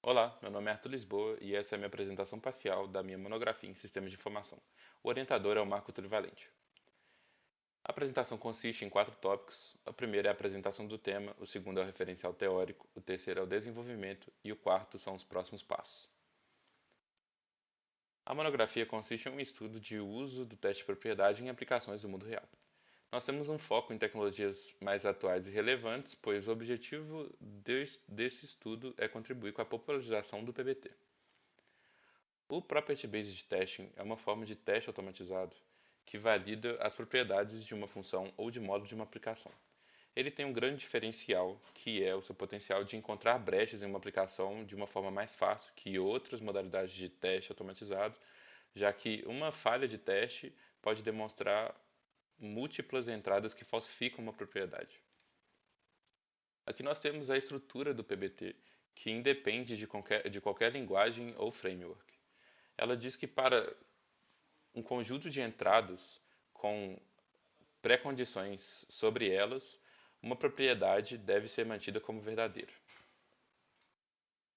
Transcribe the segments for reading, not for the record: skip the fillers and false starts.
Olá, meu nome é Arthur Lisboa e essa é a minha apresentação parcial da minha monografia em Sistemas de Informação. O orientador é o Marco Túlio Valente. A apresentação consiste em 4 tópicos. O primeiro é a apresentação do tema, o segundo é o referencial teórico, o terceiro é o desenvolvimento e o quarto são os próximos passos. A monografia consiste em um estudo de uso do teste de propriedade em aplicações do mundo real. Nós temos um foco em tecnologias mais atuais e relevantes, pois o objetivo desse estudo é contribuir com a popularização do PBT. O Property Based Testing é uma forma de teste automatizado que valida as propriedades de uma função ou de modo de uma aplicação. Ele tem um grande diferencial, que é o seu potencial de encontrar brechas em uma aplicação de uma forma mais fácil que outras modalidades de teste automatizado, já que uma falha de teste pode demonstrar múltiplas entradas que falsificam uma propriedade. Aqui nós temos a estrutura do PBT, que independe de qualquer linguagem ou framework. Ela diz que para um conjunto de entradas com pré-condições sobre elas, uma propriedade deve ser mantida como verdadeira.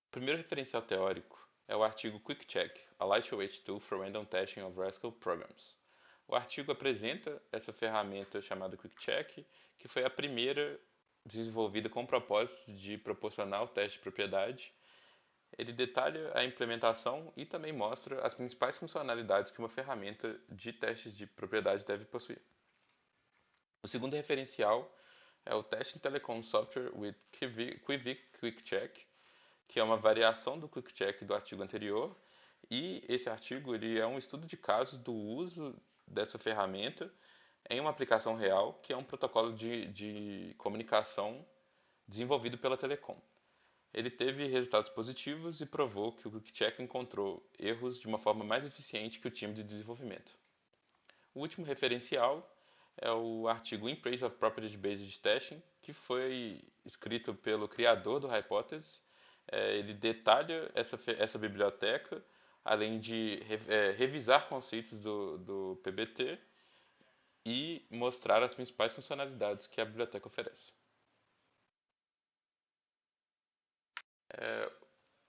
O primeiro referencial teórico é o artigo Quick Check, a Lightweight Tool for Random Testing of Rascal Programs. O artigo apresenta essa ferramenta chamada Quick Check, que foi a primeira desenvolvida com o propósito de proporcionar o teste de propriedade. Ele detalha a implementação e também mostra as principais funcionalidades que uma ferramenta de testes de propriedade deve possuir. O segundo referencial é o Testing Telecom Software with Quivic Quick Check, que é uma variação do Quick Check do artigo anterior, e esse artigo ele é um estudo de caso do uso dessa ferramenta em uma aplicação real, que é um protocolo de comunicação desenvolvido pela Telecom. Ele teve resultados positivos e provou que o QuickCheck encontrou erros de uma forma mais eficiente que o time de desenvolvimento. O último referencial é o artigo In Praise of Property Based Testing, que foi escrito pelo criador do Hypothesis. Ele detalha essa biblioteca, além de revisar conceitos do PBT e mostrar as principais funcionalidades que a biblioteca oferece.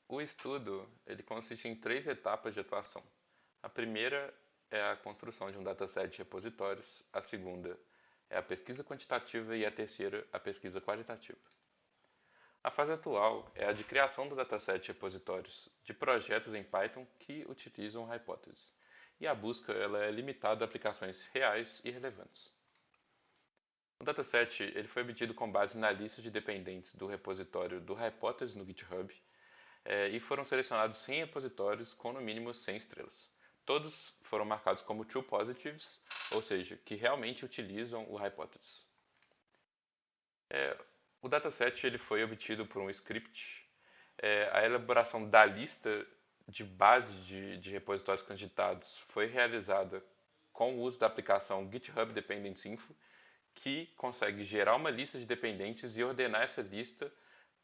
O estudo ele consiste em 3 etapas de atuação. A primeira é a construção de um dataset de repositórios, a segunda é a pesquisa quantitativa e a terceira, a pesquisa qualitativa. A fase atual é a de criação do dataset de repositórios de projetos em Python que utilizam Hypothesis, e a busca ela é limitada a aplicações reais e relevantes. O dataset ele foi obtido com base na lista de dependentes do repositório do Hypothesis no GitHub, e foram selecionados 100 repositórios com no mínimo 100 estrelas. Todos foram marcados como true positives, ou seja, que realmente utilizam o Hypothesis. O dataset ele foi obtido por um script. A elaboração da lista de base de repositórios candidatos foi realizada com o uso da aplicação GitHub Dependencies Info, que consegue gerar uma lista de dependentes e ordenar essa lista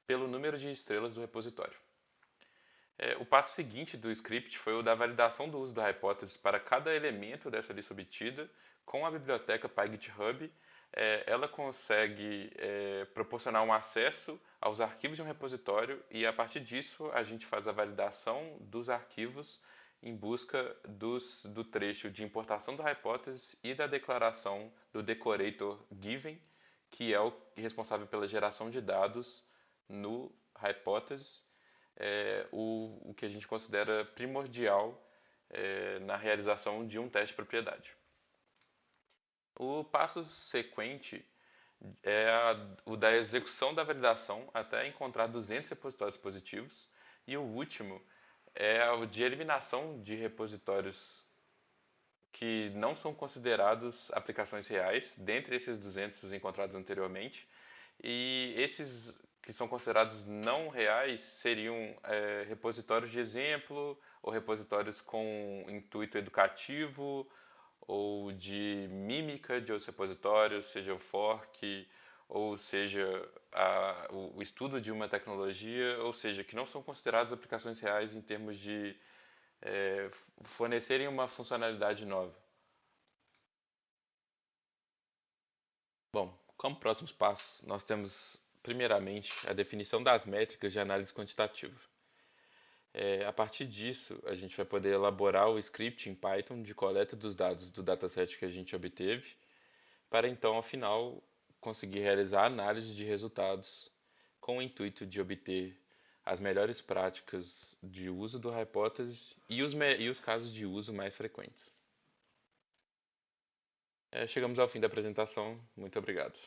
pelo número de estrelas do repositório. O passo seguinte do script foi o da validação do uso da hipótese para cada elemento dessa lista obtida. Com a biblioteca PyGitHub, ela consegue proporcionar um acesso aos arquivos de um repositório, e a partir disso a gente faz a validação dos arquivos em busca do trecho de importação da hipótese e da declaração do decorator given, que é o responsável pela geração de dados no hipótese, o que a gente considera primordial na realização de um teste de propriedade. O passo sequente é o da execução da validação até encontrar 200 repositórios positivos, e o último é o de eliminação de repositórios que não são considerados aplicações reais, dentre esses 200 encontrados anteriormente, e esses que são considerados não reais seriam repositórios de exemplo, ou repositórios com intuito educativo, ou de mímica de outros repositórios, seja o fork, ou seja o estudo de uma tecnologia, ou seja, que não são considerados aplicações reais em termos de fornecerem uma funcionalidade nova. Bom, como próximos passos, nós temos primeiramente a definição das métricas de análise quantitativa. A partir disso, a gente vai poder elaborar o script em Python de coleta dos dados do dataset que a gente obteve, para então, ao final, conseguir realizar a análise de resultados com o intuito de obter as melhores práticas de uso da hipótese e os casos de uso mais frequentes. Chegamos ao fim da apresentação. Muito obrigado.